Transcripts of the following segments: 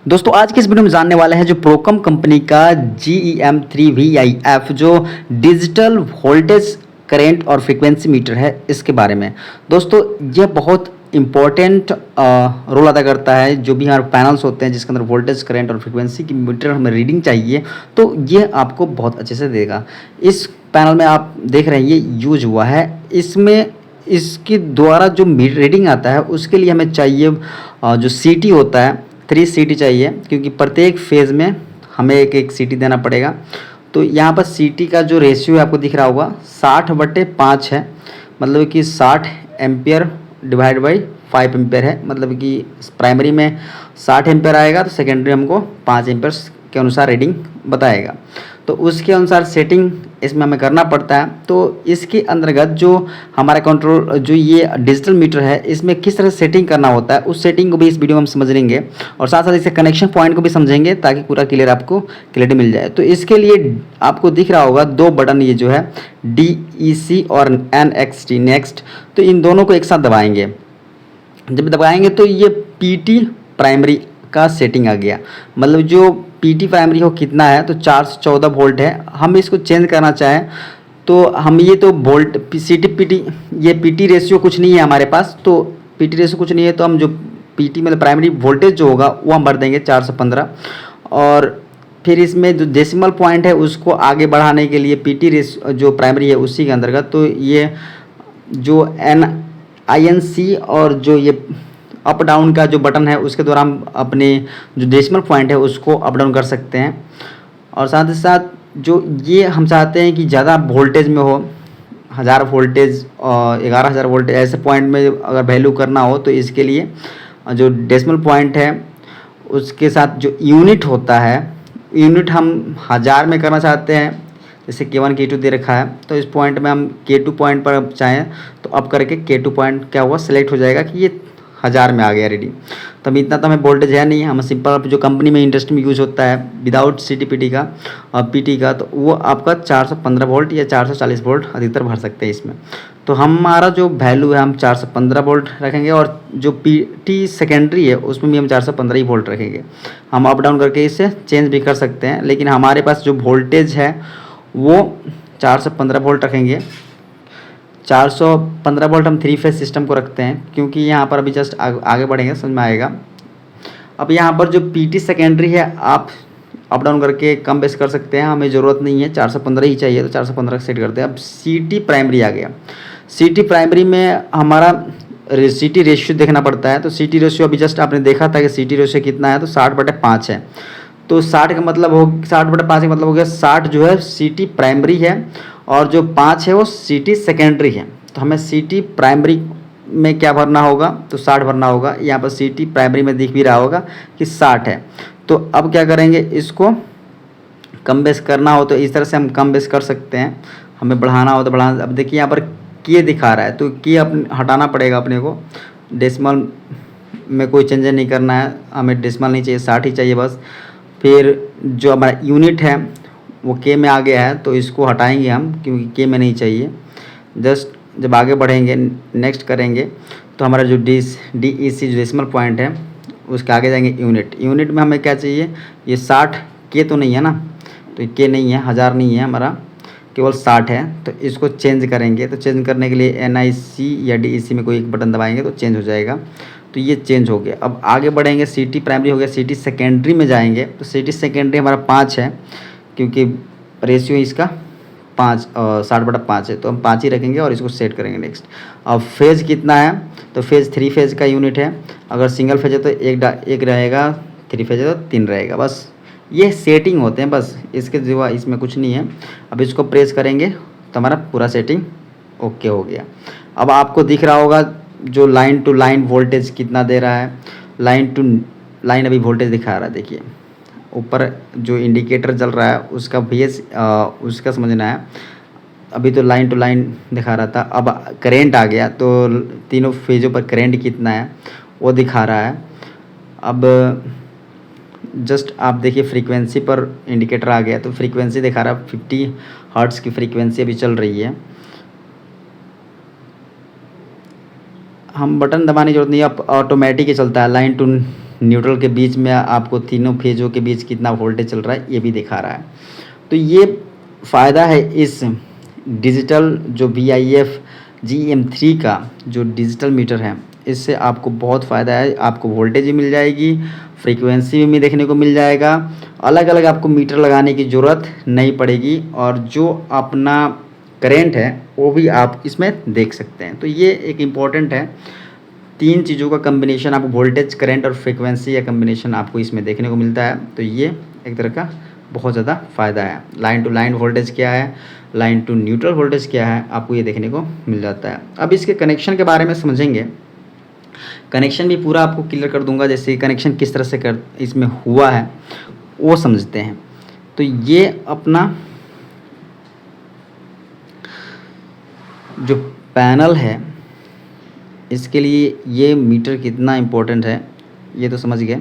दोस्तों आज के इस वीडियो में जानने वाले हैं जो प्रोकम कंपनी का GEM3VIF जो डिजिटल वोल्टेज करेंट और फ्रीक्वेंसी मीटर है इसके बारे में। दोस्तों यह बहुत इम्पोर्टेंट रोल अदा करता है। जो भी हमारे पैनल्स होते हैं जिसके अंदर वोल्टेज करेंट और फ्रीक्वेंसी की मीटर हमें रीडिंग चाहिए तो ये आपको बहुत अच्छे से देगा। इस पैनल में आप देख रहे हैं ये यूज हुआ है। इसमें इसके द्वारा जो रीडिंग आता है उसके लिए हमें चाहिए जो CT होता है 3 CT चाहिए, क्योंकि प्रत्येक फेज़ में हमें एक एक CT देना पड़ेगा। तो यहाँ पर CT का जो रेशियो है आपको दिख रहा होगा 60/5 है, मतलब कि 60 एम्पियर डिवाइड बाई 5 एम्पियर है। मतलब कि प्राइमरी में 60 एम्पियर आएगा तो सेकेंडरी हमको 5 एम्पियर के अनुसार रीडिंग बताएगा। तो उसके अनुसार सेटिंग इसमें हमें करना पड़ता है। तो इसके अंतर्गत जो हमारा कंट्रोल जो ये डिजिटल मीटर है इसमें किस तरह सेटिंग करना होता है उस सेटिंग को भी इस वीडियो में हम समझ लेंगे और साथ साथ इसके कनेक्शन पॉइंट को भी समझेंगे ताकि पूरा क्लियर आपको क्लियरिटी मिल जाए। तो इसके लिए आपको दिख रहा होगा 2 बटन, ये जो है DEC और NXT नेक्स्ट। तो इन दोनों को एक साथ दबाएंगे। जब दबाएंगे तो ये PT प्राइमरी का सेटिंग आ गया। मतलब जो PT प्राइमरी हो कितना है तो 414 वोल्ट है। हम इसको चेंज करना चाहें तो हम ये तो वोल्ट CT PT ये PT रेशियो कुछ नहीं है हमारे पास। तो PT रेशियो कुछ नहीं है तो हम जो PT मतलब प्राइमरी वोल्टेज जो होगा वो हम भर देंगे 415। और फिर इसमें जो डेसिमल पॉइंट है उसको आगे बढ़ाने के लिए PT रेशियो जो प्राइमरी है उसी के अंतर्गत तो ये जो INC और जो ये अप डाउन का जो बटन है उसके द्वारा हम अपने जो डेसिमल पॉइंट है उसको अप डाउन कर सकते हैं। और साथ ही साथ जो ये हम चाहते हैं कि ज़्यादा वोल्टेज में हो, 1000 वोल्टेज और 11000 वोल्टेज ऐसे पॉइंट में अगर वैल्यू करना हो तो इसके लिए जो डेसिमल पॉइंट है उसके साथ जो यूनिट होता है, यूनिट हम 1000 में करना चाहते हैं। जैसे K1 K2 दे रखा है तो इस पॉइंट में हम K2 पॉइंट पर चाहें तो अब करके K2 पॉइंट क्या हुआ सेलेक्ट हो जाएगा कि ये 1000 में आ गया रीडिंग। तब इतना तो हमें वोल्टेज है नहीं, हम सिंपल जो कंपनी में इंडस्ट्री में यूज़ होता है विदाउट CT PT का और PT का तो वो आपका 415 वोल्ट या 440 वोल्ट अधिकतर भर सकते हैं इसमें। तो हमारा जो वैल्यू है हम 415 वोल्ट रखेंगे और जो PT सेकेंडरी है उसमें भी हम 415 ही वोल्ट रखेंगे। हम अप डाउन करके इसे चेंज भी कर सकते हैं, लेकिन हमारे पास जो वोल्टेज है वो 415 वोल्ट रखेंगे। 415 वोल्ट हम 3 फेज सिस्टम को रखते हैं, क्योंकि यहाँ पर अभी जस्ट आगे बढ़ेंगे समझ में आएगा। अब यहाँ पर जो PT सेकेंडरी है आप अप डाउन करके कम बेस कर सकते हैं, हमें ज़रूरत नहीं है 415 ही चाहिए तो 415 सेट करते हैं। अब CT प्राइमरी आ गया। CT प्राइमरी में हमारा CT रेशियो देखना पड़ता है। तो CT रेशियो अभी जस्ट आपने देखा था कि CT रेशियो कितना है तो 60/5 है। तो 60 का मतलब हो 60/5 का मतलब हो गया 60 जो है CT प्राइमरी है और जो 5 है वो CT सेकेंडरी है। तो हमें CT प्राइमरी में क्या भरना होगा तो 60 भरना होगा। यहाँ पर CT प्राइमरी में दिख भी रहा होगा कि 60 है। तो अब क्या करेंगे, इसको कम बेस करना हो तो इस तरह से हम कम बेस कर सकते हैं, हमें बढ़ाना हो तो बढ़ाना। अब देखिए यहाँ पर K दिखा रहा है तो K हटाना पड़ेगा अपने को। डेसिमल में कोई चेंज नहीं करना है, हमें डेसिमल नहीं चाहिए 60 ही चाहिए बस। फिर जो हमारा यूनिट है वो K में आ गया है तो इसको हटाएंगे हम, क्योंकि K में नहीं चाहिए। जस्ट जब आगे बढ़ेंगे नेक्स्ट करेंगे तो हमारा जो DEC जो डेसिमल पॉइंट है उसके आगे जाएंगे यूनिट। यूनिट में हमें क्या चाहिए, ये 60 K तो नहीं है ना, तो K नहीं है, 1000 नहीं है हमारा, केवल 60 है। तो इसको चेंज करेंगे। तो चेंज करने के लिए NIC या DEC में कोई एक बटन दबाएंगे तो चेंज हो जाएगा। तो ये चेंज हो गया। अब आगे बढ़ेंगे, CT प्राइमरी हो गया, CT सेकेंडरी में जाएंगे तो CT सेकेंडरी हमारा 5 है, क्योंकि रेशियो इसका 60/5 है तो हम 5 ही रखेंगे और इसको सेट करेंगे नेक्स्ट। अब फेज़ कितना है तो फेज़ 3 फेज़ का यूनिट है। अगर सिंगल फेज है तो एक रहेगा, 3 फेज है तो 3 रहेगा। बस ये सेटिंग होते हैं, बस इसके सिवा इसमें कुछ नहीं है। अब इसको प्रेस करेंगे तो हमारा पूरा सेटिंग ओके हो गया। अब आपको दिख रहा होगा जो लाइन टू लाइन वोल्टेज कितना दे रहा है। लाइन टू लाइन अभी वोल्टेज दिखा रहा है, देखिए ऊपर जो इंडिकेटर जल रहा है उसका VS उसका समझना है। अभी तो लाइन टू लाइन दिखा रहा था, अब करेंट आ गया तो तीनों फेजों पर करेंट कितना है वो दिखा रहा है। अब जस्ट आप देखिए फ्रीक्वेंसी पर इंडिकेटर आ गया तो फ्रीक्वेंसी दिखा रहा है 50 हर्ट्ज़ की फ्रीक्वेंसी अभी चल रही है। हम बटन दबाने की ज़रूरत नहीं है, आप ऑटोमेटिक ही चलता है। लाइन टू न्यूट्रल के बीच में आपको तीनों फेजों के बीच कितना वोल्टेज चल रहा है ये भी दिखा रहा है। तो ये फ़ायदा है इस डिजिटल जो VIF GM3 का जो डिजिटल मीटर है, इससे आपको बहुत फ़ायदा है। आपको वोल्टेज भी मिल जाएगी, फ्रीक्वेंसी भी देखने को मिल जाएगा, अलग अलग आपको मीटर लगाने की ज़रूरत नहीं पड़ेगी, और जो अपना करेंट है वो भी आप इसमें देख सकते हैं। तो ये एक इम्पॉर्टेंट है, 3 चीज़ों का कम्बिनेशन आपको वोल्टेज, करंट और फ्रीक्वेंसी का कम्बिनेशन आपको इसमें देखने को मिलता है। तो ये एक तरह का बहुत ज़्यादा फ़ायदा है। लाइन टू लाइन वोल्टेज क्या है, लाइन टू न्यूट्रल वोल्टेज क्या है, आपको ये देखने को मिल जाता है। अब इसके कनेक्शन के बारे में समझेंगे, कनेक्शन भी पूरा आपको क्लियर कर दूंगा, जैसे कनेक्शन किस तरह से इसमें हुआ है वो समझते हैं। तो ये अपना जो पैनल है, इसके लिए ये मीटर कितना इम्पोर्टेंट है ये तो समझ गए।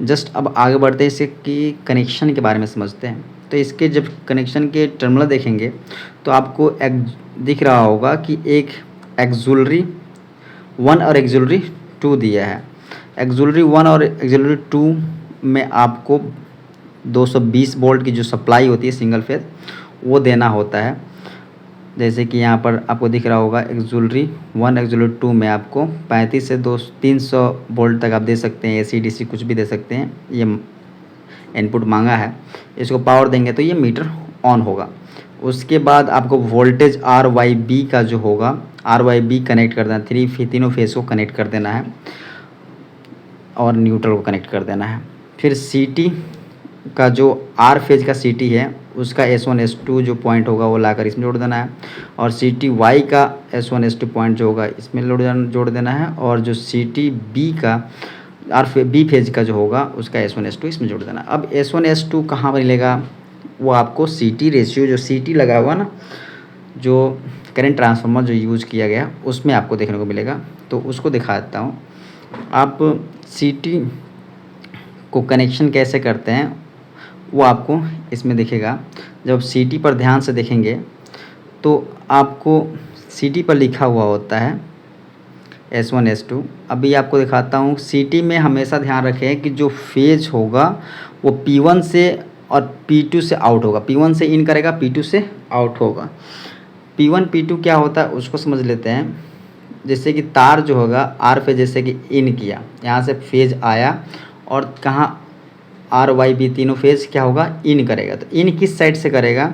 जस्ट अब आगे बढ़ते हैं, इसके कि कनेक्शन के बारे में समझते हैं। तो इसके जब कनेक्शन के टर्मिनल देखेंगे तो आपको एक दिख रहा होगा कि एक एक्सुलरी 1 और एक्सुलरी 2 दिया है। एक्सुलरी 1 और एक्सुलरी 2 में आपको 220 वोल्ट की जो सप्लाई होती है सिंगल फेज वो देना होता है। जैसे कि यहाँ पर आपको दिख रहा होगा एक्सुलरी 1 एक्सुलरी 2 में आपको 35 से 300 वोल्ट तक आप दे सकते हैं, AC DC कुछ भी दे सकते हैं। ये इनपुट मांगा है, इसको पावर देंगे तो ये मीटर ऑन होगा। उसके बाद आपको वोल्टेज RYB का जो होगा, RYB कनेक्ट कर देना, तीनों फेस को कनेक्ट कर देना है और न्यूट्रल को कनेक्ट कर देना है। फिर CT का जो R फेज का CT है उसका S1 S2 जो पॉइंट होगा वो लाकर इसमें जोड़ देना है, और CTY का S1 S2 पॉइंट जो होगा इसमें जोड़ देना है, और जो CTB का B फेज का जो होगा उसका S1 S2 इसमें जोड़ देना है। अब S1 S2 कहाँ पर मिलेगा, वो आपको CT रेशियो जो CT लगा हुआ ना, जो करंट ट्रांसफार्मर जो यूज़ किया गया उसमें आपको देखने को मिलेगा। तो उसको दिखा देता हूँ। आप CT को कनेक्शन कैसे करते हैं वो आपको इसमें दिखेगा। जब CT पर ध्यान से देखेंगे तो आपको CT पर लिखा हुआ होता है S1 S2। अभी आपको दिखाता हूँ। CT में हमेशा ध्यान रखें कि जो फेज होगा वो P1 से और P2 से आउट होगा। P1 से इन करेगा, P2 से आउट होगा। P1 P2 क्या होता है उसको समझ लेते हैं। जैसे कि तार जो होगा R फेज जैसे कि इन किया, यहाँ से फेज आया और कहाँ RYB तीनों फेज क्या होगा, इन करेगा। तो इन किस साइड से करेगा,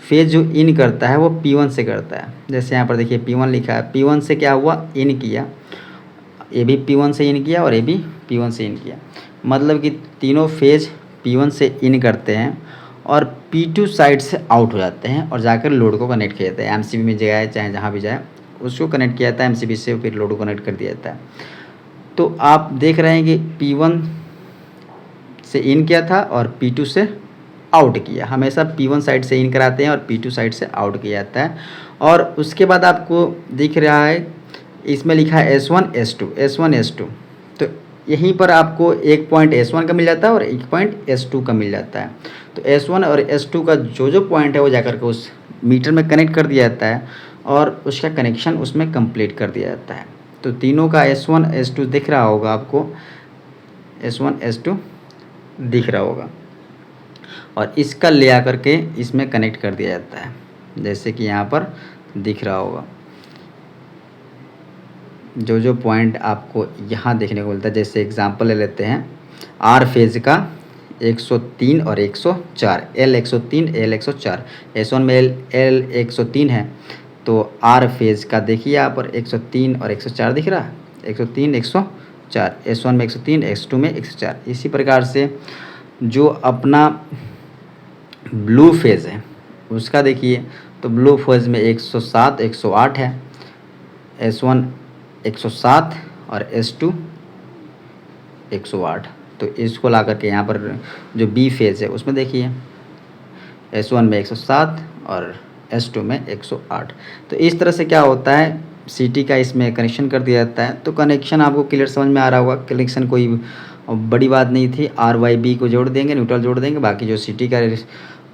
फेज जो इन करता है वो P1 से करता है। जैसे यहाँ पर देखिए P1 लिखा है, P1 से क्या हुआ, इन किया, ये भी P1 से इन किया और ये भी P1 से इन किया। मतलब कि तीनों फेज P1 से इन करते हैं और P2 साइड से आउट हो जाते हैं और जाकर लोड को कनेक्ट किया जाता है। MCB में जाए चाहे जहाँ भी जाए उसको कनेक्ट किया जाता है MCB से, फिर लोड को कनेक्ट कर दिया जाता है। तो आप देख रहे हैं कि P1 से इन किया था और P2 से आउट किया। हमेशा P1 साइड से इन कराते हैं और P2 साइड से आउट किया जाता है। और उसके बाद आपको दिख रहा है इसमें लिखा है S1 S2। तो यहीं पर आपको एक पॉइंट S1 का मिल जाता है और एक पॉइंट S2 का मिल जाता है। तो S1 और S2 का जो पॉइंट है वो जाकर के उस मीटर में कनेक्ट कर दिया जाता है और उसका कनेक्शन उसमें कंप्लीट कर दिया जाता है। तो तीनों का S1 S2 दिख रहा होगा आपको, S1 S2 दिख रहा होगा, और इसका ले आकर के इसमें कनेक्ट कर दिया जाता है। जैसे कि यहाँ पर दिख रहा होगा जो पॉइंट आपको यहाँ देखने को मिलता है। जैसे एग्जांपल ले लेते हैं, R फेज का 103 और 104, L 103 L 104, S1 में L 103 है तो R फेज का देखिए यहाँ पर 103 और 104 दिख रहा है, 103 104, S1 में 103 S2 में 104। इसी प्रकार से जो अपना ब्लू फेज है उसका देखिए, तो ब्लू फेज में 107 108 है, S1 107 और S2 108। तो इसको ला करके यहाँ पर जो B फेज है उसमें देखिए S1 में 107 और S2 में 108। तो इस तरह से क्या होता है, CT का इसमें कनेक्शन कर दिया जाता है। तो कनेक्शन आपको क्लियर समझ में आ रहा होगा। कनेक्शन कोई बड़ी बात नहीं थी, RYB को जोड़ देंगे, न्यूट्रल जोड़ देंगे, बाकी जो CT का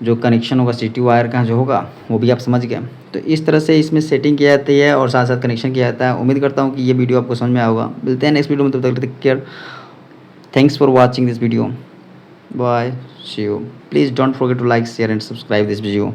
जो कनेक्शन होगा सिटी वायर का जो होगा वो भी आप समझ गए। तो इस तरह से इसमें सेटिंग की जाती है और साथ साथ कनेक्शन किया जाता है। उम्मीद करता हूँ कि ये वीडियो आपको समझ में आया होगा। मिलते हैं नेक्स्ट वीडियो में, तब तक take care. Thanks for watching this video. Bye, see you. Please don't forget to like, share and subscribe this video.